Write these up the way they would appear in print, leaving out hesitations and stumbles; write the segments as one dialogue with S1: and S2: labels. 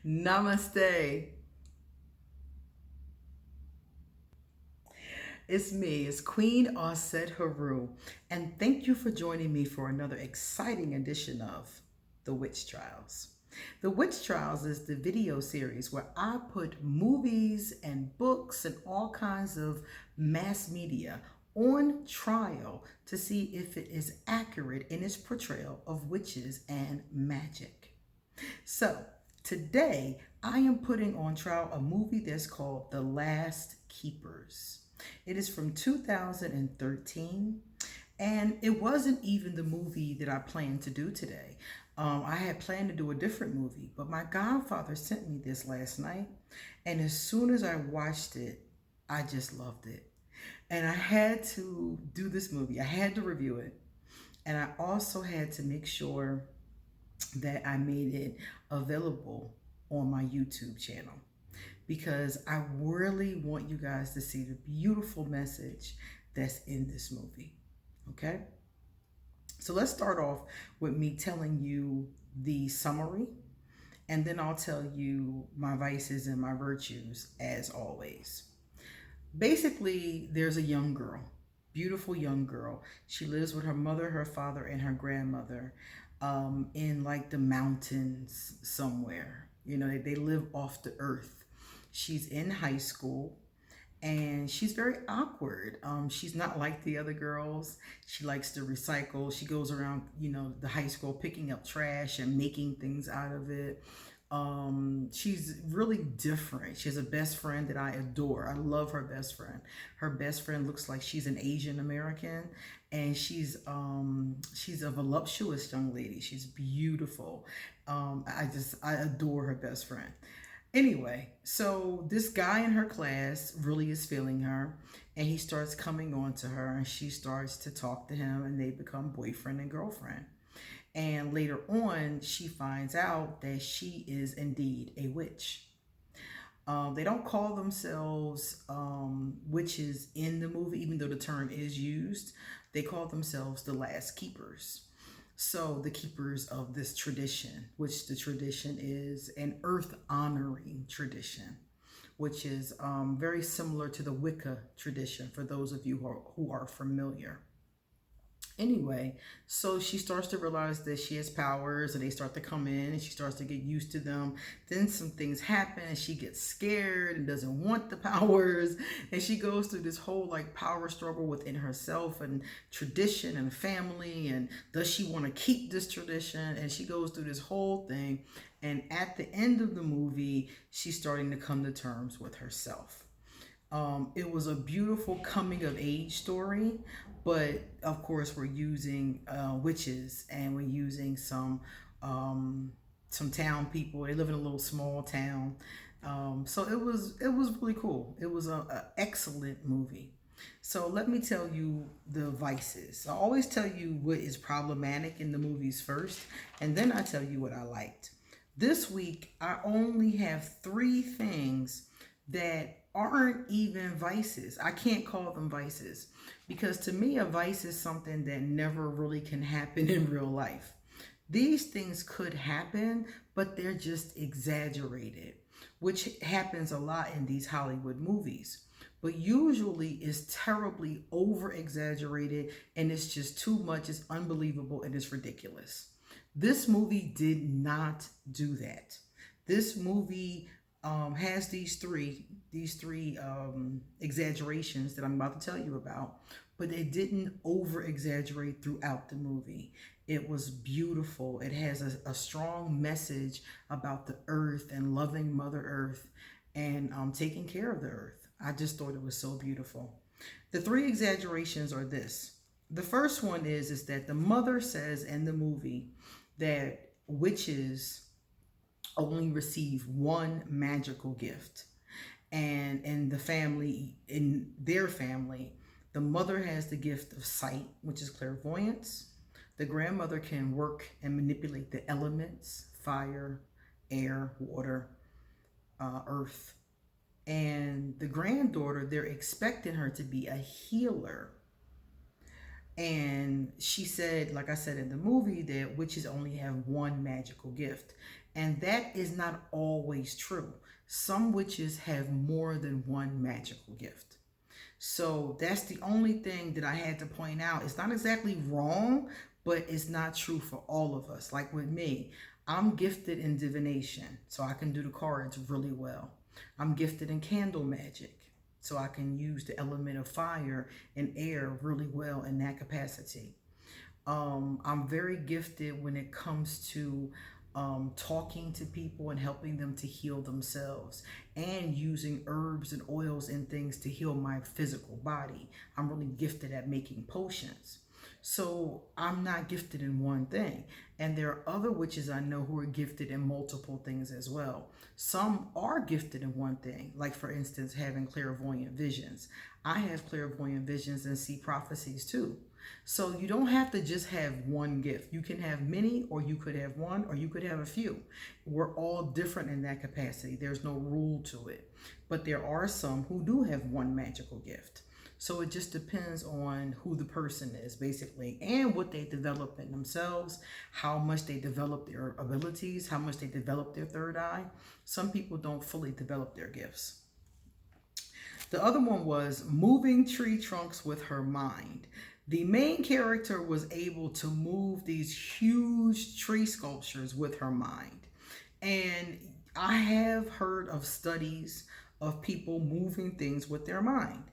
S1: Namaste. It's me, it's Queen Auset-Heru, and thank you for joining me for another exciting edition of The Witch Trials. The Witch Trials is the video series where I put movies and books and all kinds of mass media on trial to see if it is accurate in its portrayal of witches and magic. So, today I am putting on trial a movie that's called The Last Keepers. It is from 2013, and it wasn't even the movie that I planned to do today. I had planned to do a different movie, but my godfather sent me this last night, and as soon as I watched it, I just loved it. And I had to do this movie, I had to review it, and I also had to make sure that I made it available on my YouTube channel because I really want you guys to see the beautiful message that's in this movie. Okay? So let's start off with me telling you the summary, and then I'll tell you my vices and my virtues as always. Basically, there's a young girl, beautiful young girl. She lives with her mother, her father, and her grandmother in like the mountains somewhere. You know, they live off the earth. She's in high school and she's very awkward. She's not like the other girls. She likes to recycle. She goes around, you know, the high school picking up trash and making things out of it. She's really different. She has a best friend that I adore. I love her best friend. Her best friend looks like she's an Asian American, and she's a voluptuous young lady. She's beautiful. I adore her best friend. Anyway, so this guy in her class really is feeling her, and he starts coming on to her, and she starts to talk to him, and they become boyfriend and girlfriend. And later on, she finds out that she is indeed a witch. They don't call themselves witches in the movie, even though the term is used. They call themselves the last keepers. So the keepers of this tradition, which the tradition is an earth honoring tradition, which is very similar to the Wicca tradition for those of you who are familiar. Anyway, so she starts to realize that she has powers and they start to come in and she starts to get used to them. Then some things happen and she gets scared and doesn't want the powers. And she goes through this whole like power struggle within herself and tradition and family. And does she want to keep this tradition? And she goes through this whole thing. And at the end of the movie, she's starting to come to terms with herself. It was a beautiful coming of age story, but of course we're using witches and we're using some town people. They live in a little small town, so it was really cool. It was a excellent movie. So let me tell you the vices. I always tell you what is problematic in the movies first, and then I tell you what I liked. This week I only have three things that aren't even vices. I can't call them vices because to me, a vice is something that never really can happen in real life. These things could happen, but they're just exaggerated, which happens a lot in these Hollywood movies. But usually it's terribly over exaggerated and it's just too much, it's unbelievable, and it's ridiculous. This movie did not do that. This movie has these three exaggerations that I'm about to tell you about, but they didn't over exaggerate throughout the movie. It was beautiful. It has a strong message about the earth and loving Mother Earth and taking care of the earth. I just thought it was so beautiful. The three exaggerations are this. The first one is that the mother says in the movie that witches only receive one magical gift. And in their family, the mother has the gift of sight, which is clairvoyance. The grandmother can work and manipulate the elements, fire, air, water, earth. And the granddaughter, they're expecting her to be a healer. And she said, like I said in the movie, that witches only have one magical gift. And that is not always true. Some witches have more than one magical gift. So that's the only thing that I had to point out. It's not exactly wrong, but it's not true for all of us. Like with me, I'm gifted in divination, so I can do the cards really well. I'm gifted in candle magic, so I can use the element of fire and air really well in that capacity. I'm very gifted when it comes to talking to people and helping them to heal themselves, and using herbs and oils and things to heal my physical body. I'm really gifted at making potions. So I'm not gifted in one thing. And there are other witches I know who are gifted in multiple things as well. Some are gifted in one thing, like for instance, having clairvoyant visions. I have clairvoyant visions and see prophecies too. So you don't have to just have one gift. You can have many, or you could have one, or you could have a few. We're all different in that capacity. There's no rule to it. But there are some who do have one magical gift. So it just depends on who the person is, basically, and what they develop in themselves, how much they develop their abilities, how much they develop their third eye. Some people don't fully develop their gifts. The other one was moving tree trunks with her mind. The main character was able to move these huge tree sculptures with her mind. And I have heard of studies of people moving things with their mind,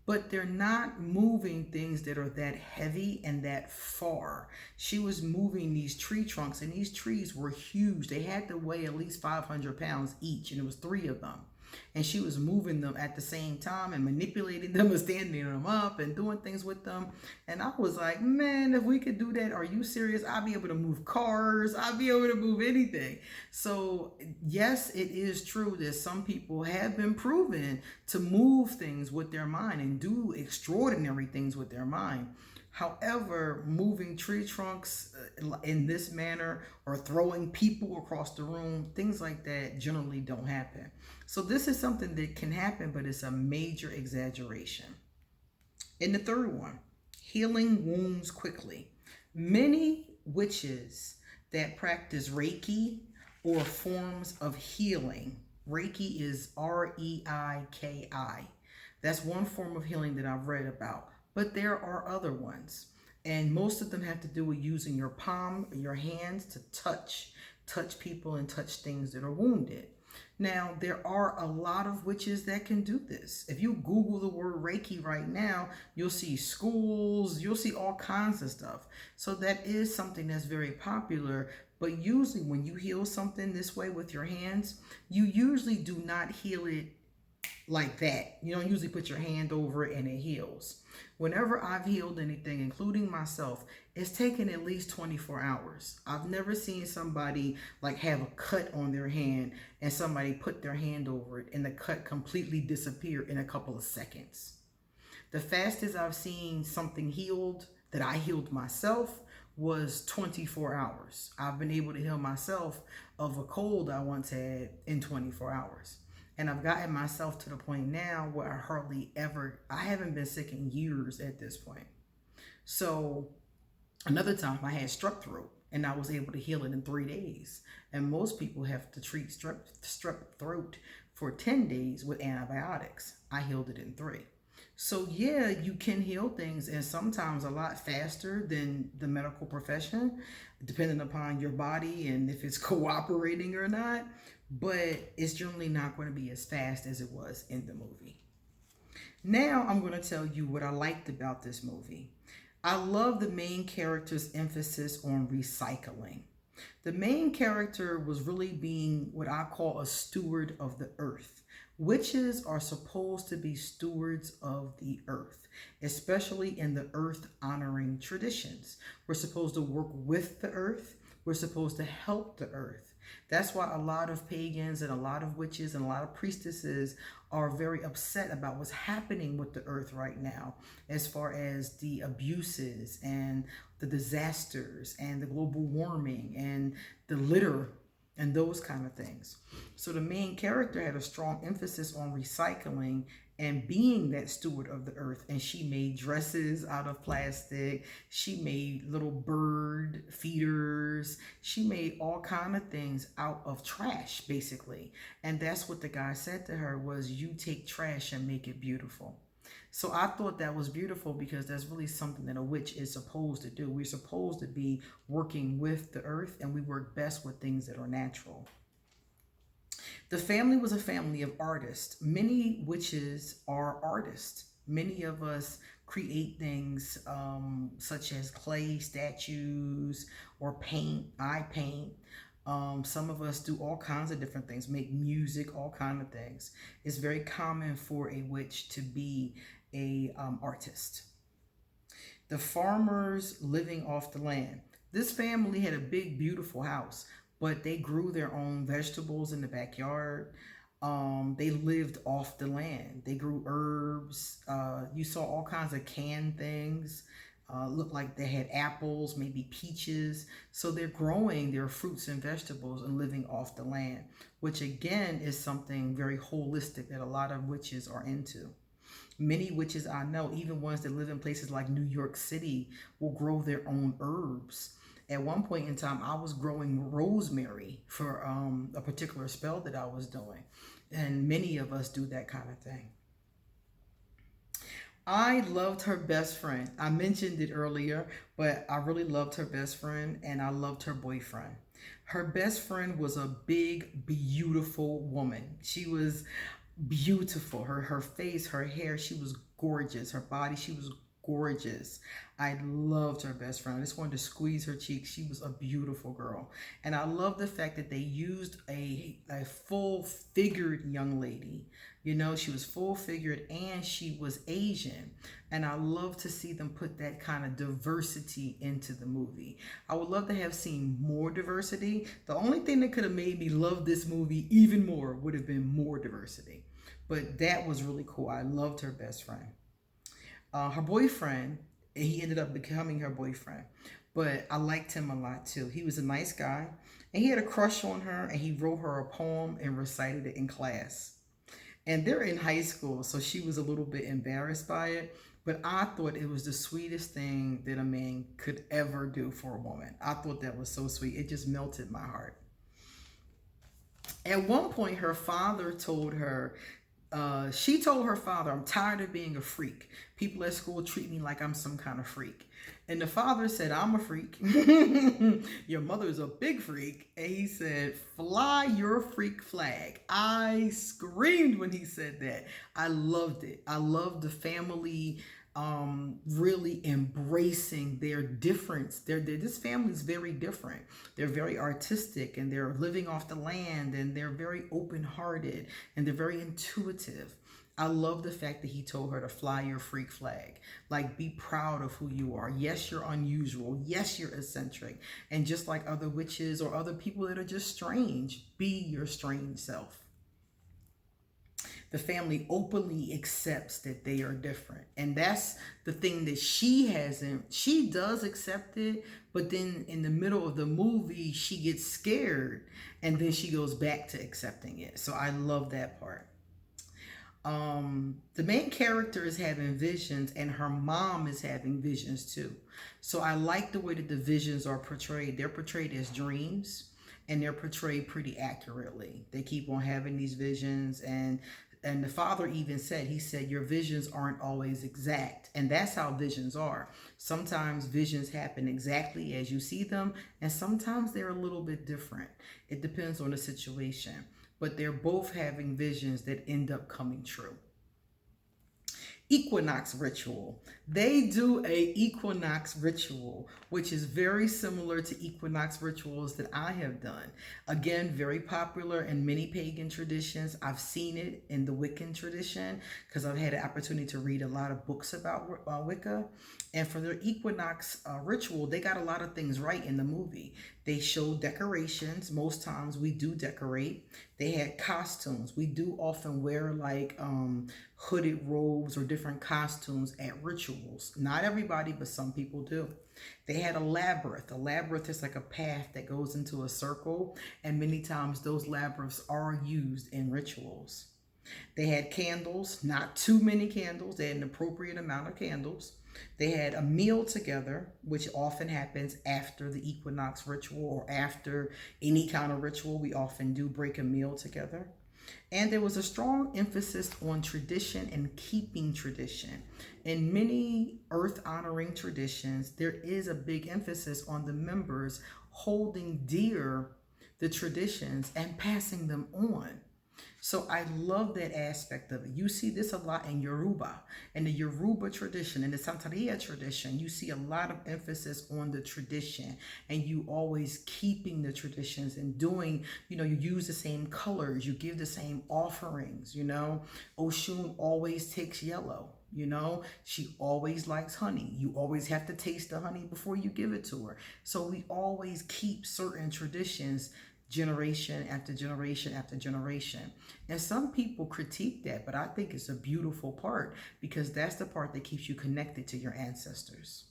S1: but they're not moving things that are that heavy and that far. She was moving these tree trunks, and these trees were huge. They had to weigh at least 500 pounds each, and it was 3 of them. And she was moving them at the same time and manipulating them and standing them up and doing things with them. And I was like, man, if we could do that, are you serious? I'd be able to move cars. I'd be able to move anything. So yes, it is true that some people have been proven to move things with their mind and do extraordinary things with their mind. However, moving tree trunks in this manner, or throwing people across the room, things like that generally don't happen. So this is something that can happen, but it's a major exaggeration. And the third one, healing wounds quickly. Many witches that practice Reiki or forms of healing. Reiki is Reiki. That's one form of healing that I've read about. But there are other ones, and most of them have to do with using your palm, your hands to touch people and touch things that are wounded. Now, there are a lot of witches that can do this. If you Google the word Reiki right now, you'll see schools, you'll see all kinds of stuff. So that is something that's very popular. But usually when you heal something this way with your hands, you usually do not heal it like that. You don't usually put your hand over it and it heals. Whenever I've healed anything, including myself, it's taken at least 24 hours. I've never seen somebody like have a cut on their hand and somebody put their hand over it and the cut completely disappear in a couple of seconds. The fastest I've seen something healed that I healed myself was 24 hours. I've been able to heal myself of a cold I once had in 24 hours. And I've gotten myself to the point now where I haven't been sick in years at this point. So another time I had strep throat and I was able to heal it in 3 days. And most people have to treat strep throat for 10 days with antibiotics. I healed it in 3. So yeah, you can heal things, and sometimes a lot faster than the medical profession, depending upon your body and if it's cooperating or not. But it's generally not going to be as fast as it was in the movie. Now I'm going to tell you what I liked about this movie. I love the main character's emphasis on recycling. The main character was really being what I call a steward of the earth. Witches are supposed to be stewards of the earth, especially in the earth honoring traditions. We're supposed to work with the earth. We're supposed to help the earth. That's why a lot of pagans and a lot of witches and a lot of priestesses are very upset about what's happening with the earth right now, as far as the abuses and the disasters and the global warming and the litter and those kind of things. So the main character had a strong emphasis on recycling and being that steward of the earth. And she made dresses out of plastic. She made little bird feeders. She made all kind of things out of trash, basically. And that's what the guy said to her was, you take trash and make it beautiful. So I thought that was beautiful because that's really something that a witch is supposed to do. We're supposed to be working with the earth, and we work best with things that are natural. The family was a family of artists. Many witches are artists. Many of us create things such as clay statues or paint. I paint. Some of us do all kinds of different things, make music, all kinds of things. It's very common for a witch to be a artist. The farmers living off the land. This family had a big, beautiful house, but they grew their own vegetables in the backyard. They lived off the land. They grew herbs. You saw all kinds of canned things. Looked like they had apples, maybe peaches. So they're growing their fruits and vegetables and living off the land, which again is something very holistic that a lot of witches are into. Many witches I know, even ones that live in places like New York City, will grow their own herbs. At one point in time, I was growing rosemary for a particular spell that I was doing. And many of us do that kind of thing. I loved her best friend. I mentioned it earlier, but I really loved her best friend and I loved her boyfriend. Her best friend was a big, beautiful woman. She was beautiful. Her face, her hair, she was gorgeous. Her body, she was gorgeous. I loved her best friend. I just wanted to squeeze her cheeks. She was a beautiful girl. And I love the fact that they used a full figured young lady. You know, she was full figured and she was Asian. And I love to see them put that kind of diversity into the movie. I would love to have seen more diversity. The only thing that could have made me love this movie even more would have been more diversity. But that was really cool. I loved her best friend. Her boyfriend, he ended up becoming her boyfriend. But I liked him a lot too. He was a nice guy. And he had a crush on her and he wrote her a poem and recited it in class. And they're in high school, so she was a little bit embarrassed by it. But I thought it was the sweetest thing that a man could ever do for a woman. I thought that was so sweet. It just melted my heart. At one point, her father told her, she told her father, I'm tired of being a freak. People at school treat me like I'm some kind of freak. And the father said, I'm a freak. Your mother's a big freak. And he said, fly your freak flag. I screamed when he said that. I loved it. I loved the family really embracing their difference. This family is very different. They're very artistic and they're living off the land and they're very open-hearted and they're very intuitive. I love the fact that he told her to fly your freak flag. Like, be proud of who you are. Yes, you're unusual. Yes, you're eccentric. And just like other witches or other people that are just strange, be your strange self. The family openly accepts that they are different. And that's the thing that she hasn't. She does accept it, but then in the middle of the movie, she gets scared and then she goes back to accepting it. So I love that part. The main character is having visions and her mom is having visions too. So I like the way that the visions are portrayed. They're portrayed as dreams and they're portrayed pretty accurately. They keep on having these visions and the father even said, he said, your visions aren't always exact. And that's how visions are. Sometimes visions happen exactly as you see them, and sometimes they're a little bit different. It depends on the situation. But they're both having visions that end up coming true. Equinox ritual. They do a equinox ritual, which is very similar to equinox rituals that I have done. Again, very popular in many pagan traditions. I've seen it in the Wiccan tradition because I've had an opportunity to read a lot of books about Wicca. And for their equinox ritual, they got a lot of things right in the movie. They showed decorations. Most times we do decorate. They had costumes. We do often wear like hooded robes or different costumes at rituals. Not everybody, but some people do. They had a labyrinth. A labyrinth is like a path that goes into a circle. And many times those labyrinths are used in rituals. They had candles, not too many candles. They had an appropriate amount of candles. They had a meal together, which often happens after the equinox ritual or after any kind of ritual. We often do break a meal together. And there was a strong emphasis on tradition and keeping tradition. In many earth honoring traditions, there is a big emphasis on the members holding dear the traditions and passing them on. So I love that aspect of it. You see this a lot in Yoruba, in the Yoruba tradition, in the Santeria tradition. You see a lot of emphasis on the tradition, and you always keeping the traditions and doing, you use the same colors, you give the same offerings, Oshun always takes yellow. She always likes honey. You always have to taste the honey before you give it to her. So we always keep certain traditions generation after generation after generation. And some people critique that, but I think it's a beautiful part because that's the part that keeps you connected to your ancestors.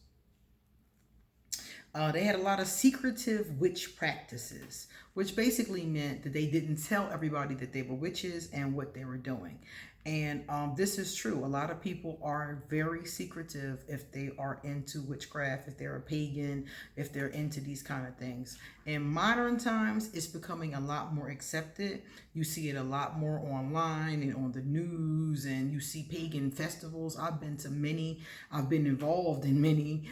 S1: They had a lot of secretive witch practices, which basically meant that they didn't tell everybody that they were witches and what they were doing. And this is true. A lot of people are very secretive if they are into witchcraft, if they're a pagan, if they're into these kind of things. In modern times, it's becoming a lot more accepted. You see it a lot more online and on the news, and you see pagan festivals. I've been to many. I've been involved in many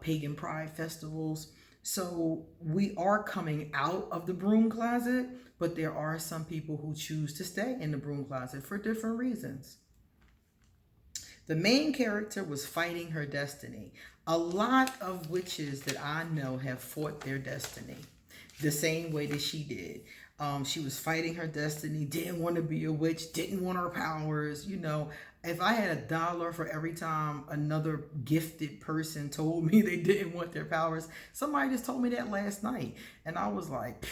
S1: pagan pride festivals. So we are coming out of the broom closet, but there are some people who choose to stay in the broom closet for different reasons. The main character was fighting her destiny. A lot of witches that I know have fought their destiny the same way that she did. She was fighting her destiny, didn't want to be a witch, didn't want her powers. If I had $1 for every time another gifted person told me they didn't want their powers, somebody just told me that last night. And I was like,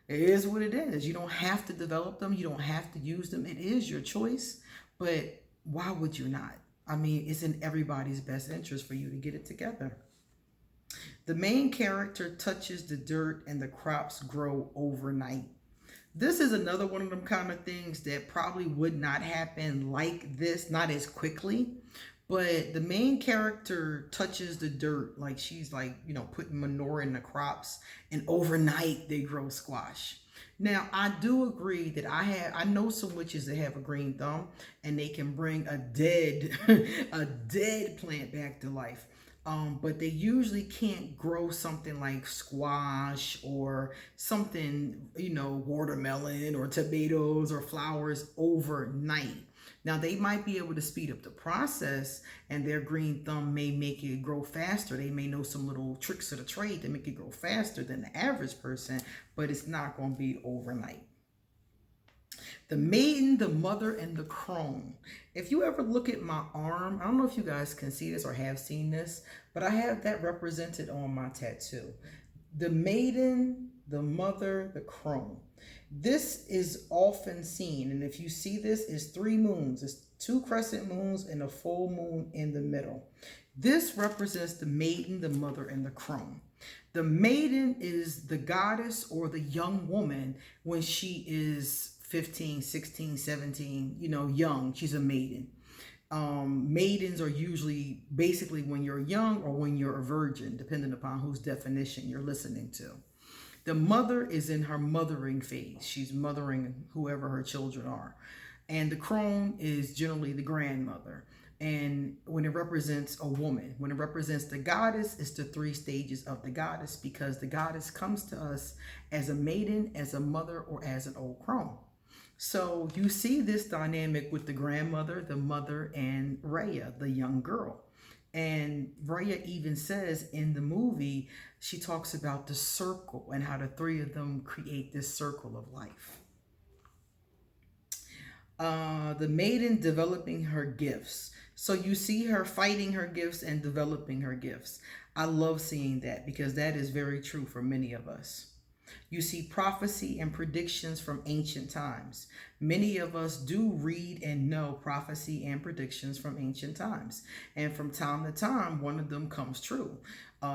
S1: it is what it is. You don't have to develop them. You don't have to use them. It is your choice. But why would you not? I mean, it's in everybody's best interest for you to get it together. The main character touches the dirt and the crops grow overnight. This is another one of them kind of things that probably would not happen like this, not as quickly. But the main character touches the dirt, like she's like, putting manure in the crops, and overnight they grow squash. Now, I do agree that I know some witches that have a green thumb and they can bring a dead a dead plant back to life. But they usually can't grow something like squash or something, watermelon or tomatoes or flowers overnight. Now, they might be able to speed up the process, and their green thumb may make it grow faster. They may know some little tricks of the trade to make it grow faster than the average person, but it's not going to be overnight. The maiden, the mother, and the crone. If you ever look at my arm, I don't know if you guys can see this or have seen this, but I have that represented on my tattoo. The maiden, the mother, the crone. This is often seen, and if you see this, it's 3 moons. It's 2 crescent moons and a full moon in the middle. This represents the maiden, the mother, and the crone. The maiden is the goddess or the young woman when she is 15, 16, 17, young. She's a maiden. Maidens are usually basically when you're young or when you're a virgin, depending upon whose definition you're listening to. The mother is in her mothering phase. She's mothering whoever her children are. And the crone is generally the grandmother. And when it represents a woman, when it represents the goddess, it's the 3 stages of the goddess, because the goddess comes to us as a maiden, as a mother, or as an old crone. So you see this dynamic with the grandmother, the mother, and Rhea, the young girl. And Rhea even says in the movie, she talks about the circle and how the 3 of them create this circle of life. The maiden developing her gifts. So you see her fighting her gifts and developing her gifts. I love seeing that because that is very true for many of us. You see prophecy and predictions from ancient times. Many of us do read and know prophecy and predictions from ancient times. And from time to time, one of them comes true.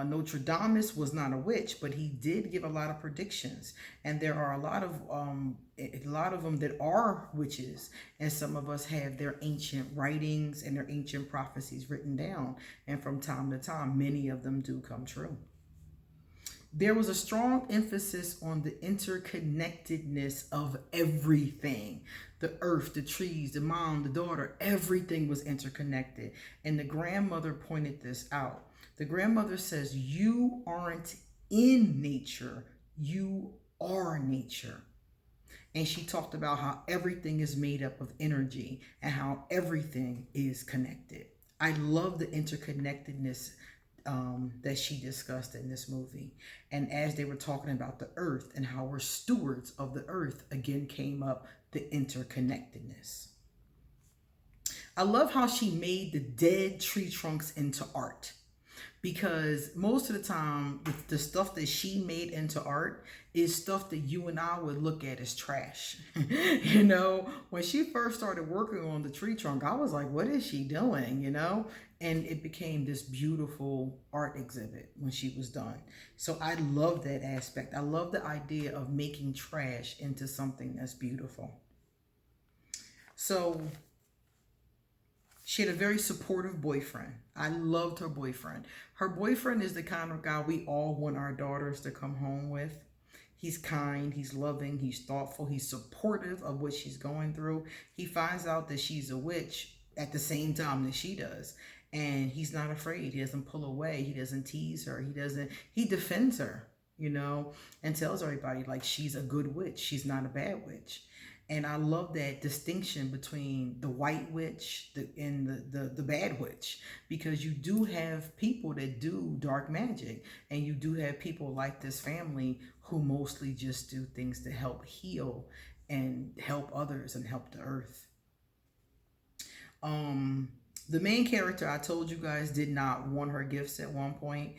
S1: Nostradamus was not a witch, but he did give a lot of predictions, and there are a lot of them that are witches, and some of us have their ancient writings and their ancient prophecies written down, and from time to time, many of them do come true. There was a strong emphasis on the interconnectedness of everything. The earth, the trees, the mom, the daughter, everything was interconnected. And the grandmother pointed this out. The grandmother says, you aren't in nature, you are nature. And she talked about how everything is made up of energy and how everything is connected. I love the interconnectedness that she discussed in this movie. And as they were talking about the earth and how we're stewards of the earth, again came up the interconnectedness. I love how she made the dead tree trunks into art, because most of the time the stuff that she made into art is stuff that you and I would look at as trash. You know, when she first started working on the tree trunk, I was like, what is she doing, you know? And it became this beautiful art exhibit when she was done. So I love that aspect. I love the idea of making trash into something that's beautiful. So she had a very supportive boyfriend. I loved her boyfriend. Her boyfriend is the kind of guy we all want our daughters to come home with. He's kind, he's loving, he's thoughtful, he's supportive of what she's going through. He finds out that she's a witch at the same time that she does. And he's not afraid. He doesn't pull away. He doesn't tease her. He defends her, you know, and tells everybody like she's a good witch. She's not a bad witch. And I love that distinction between the white witch and the bad witch, because you do have people that do dark magic, and you do have people like this family who mostly just do things to help heal and help others and help the earth. The main character, I told you guys, did not want her gifts at one point.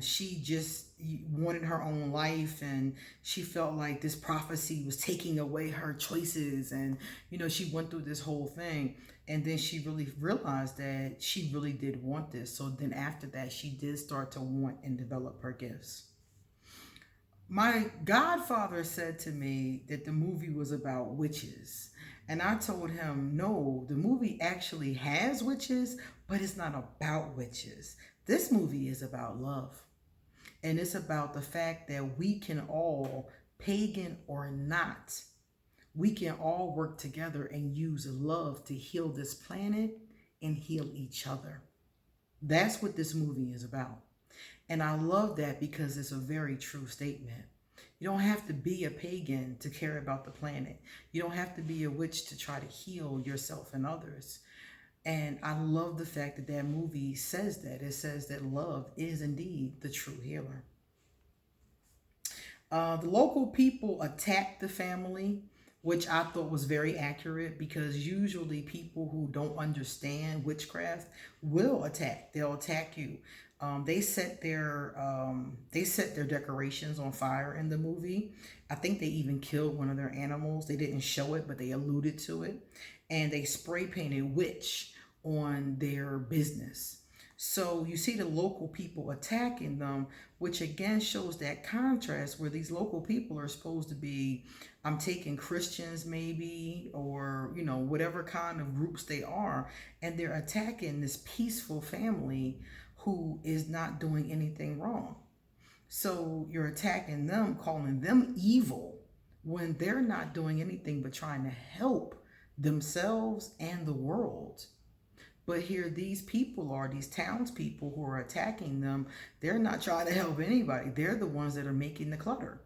S1: She just wanted her own life, and she felt like this prophecy was taking away her choices, and you know, she went through this whole thing, and then she really realized that she really did want this. So then after that, she did start to want and develop her gifts. My godfather said to me that the movie was about witches. And I told him, no, the movie actually has witches, but it's not about witches. This movie is about love. And it's about the fact that we can all, pagan or not, we can all work together and use love to heal this planet and heal each other. That's what this movie is about. And I love that because it's a very true statement. You don't have to be a pagan to care about the planet. You don't have to be a witch to try to heal yourself and others. And I love the fact that that movie says that. It says that love is indeed the true healer. The local people attacked the family, which I thought was very accurate, because usually people who don't understand witchcraft will attack. They'll attack you. They set their decorations on fire in the movie. I think they even killed one of their animals. They didn't show it, but they alluded to it. And they spray painted witch on their business. So you see the local people attacking them, which again shows that contrast where these local people are supposed to be, I'm taking Christians maybe, or, you know, whatever kind of groups they are. And they're attacking this peaceful family who is not doing anything wrong. So you're attacking them, calling them evil when they're not doing anything but trying to help themselves and the world. But here these people are, these townspeople who are attacking them, they're not trying to help anybody. They're the ones that are making the clutter.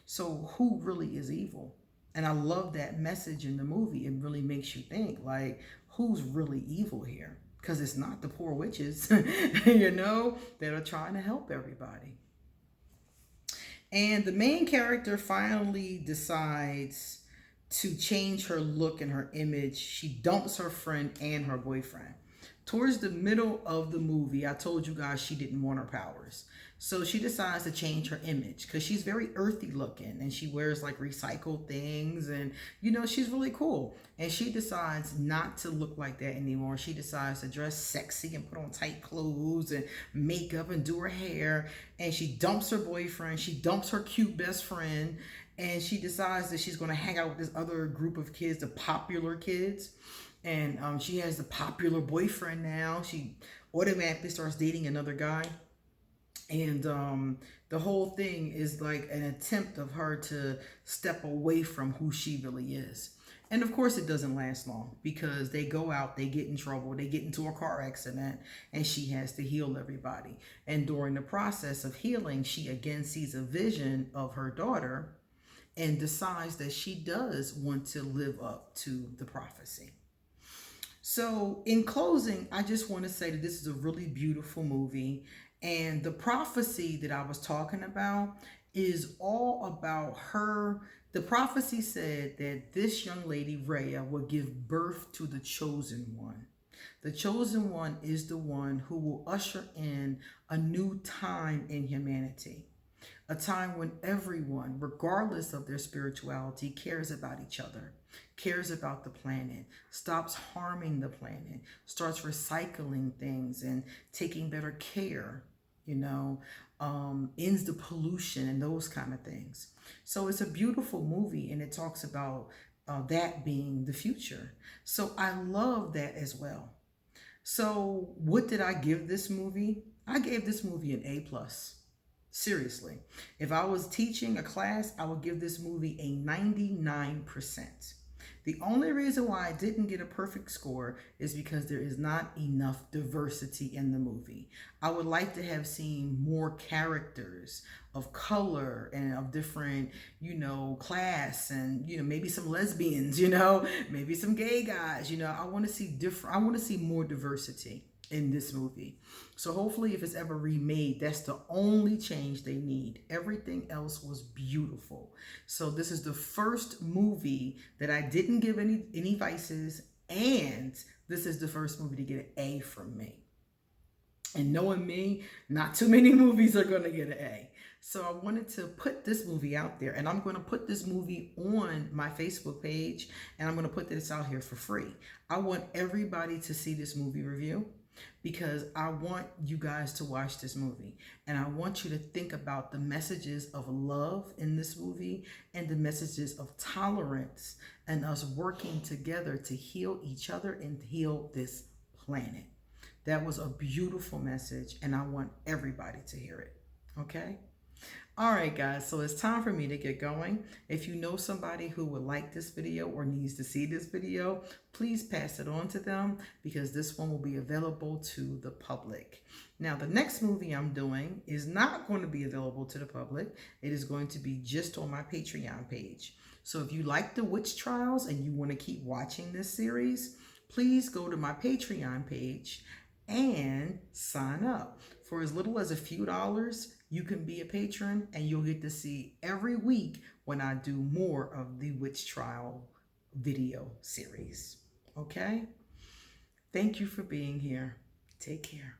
S1: So who really is evil? And I love that message in the movie. It really makes you think, like, who's really evil here? Because it's not the poor witches, you know, that are trying to help everybody. And the main character finally decides to change her look and her image. She dumps her friend and her boyfriend. Towards the middle of the movie, I told you guys she didn't want her powers. So she decides to change her image because she's very earthy looking and she wears like recycled things and she's really cool. And she decides not to look like that anymore. She decides to dress sexy and put on tight clothes and makeup and do her hair. And she dumps her boyfriend. She dumps her cute best friend. And she decides that she's going to hang out with this other group of kids, the popular kids. And she has the popular boyfriend now. She automatically starts dating another guy. And the whole thing is like an attempt of her to step away from who she really is. And of course, it doesn't last long because they go out, they get in trouble, they get into a car accident, and she has to heal everybody. And during the process of healing, she again sees a vision of her daughter and decides that she does want to live up to the prophecy. So in closing, I just want to say that this is a really beautiful movie. And the prophecy that I was talking about is all about her. The prophecy said that this young lady, Rhea, will give birth to the chosen one. The chosen one is the one who will usher in a new time in humanity. A time when everyone, regardless of their spirituality, cares about each other, cares about the planet, stops harming the planet, starts recycling things and taking better care, ends the pollution and those kind of things. So it's a beautiful movie and it talks about that being the future. So I love that as well. So what did I give this movie? I gave this movie an A+. Seriously, if I was teaching a class, I would give this movie a 99%. The only reason why I didn't get a perfect score is because there is not enough diversity in the movie. I would like to have seen more characters of color and of different, class and, maybe some lesbians, maybe some gay guys, I want to see I want to see more diversity in this movie. So hopefully if it's ever remade, that's the only change they need. Everything else was beautiful. So this is the first movie that I didn't give any vices, and this is the first movie to get an A from me. And knowing me, not too many movies are going to get an A. So I wanted to put this movie out there, and I'm going to put this movie on my Facebook page, and I'm going to put this out here for free. I want everybody to see this movie review, because I want you guys to watch this movie and I want you to think about the messages of love in this movie and the messages of tolerance and us working together to heal each other and heal this planet. That was a beautiful message and I want everybody to hear it. Okay? All right, guys, so it's time for me to get going. If you know somebody who would like this video or needs to see this video, please pass it on to them because this one will be available to the public. Now, the next movie I'm doing is not going to be available to the public. It is going to be just on my Patreon page. So if you like the witch trials and you want to keep watching this series, please go to my Patreon page and sign up. For as little as a few dollars, you can be a patron and you'll get to see every week when I do more of the witch trial video series. Okay? Thank you for being here. Take care.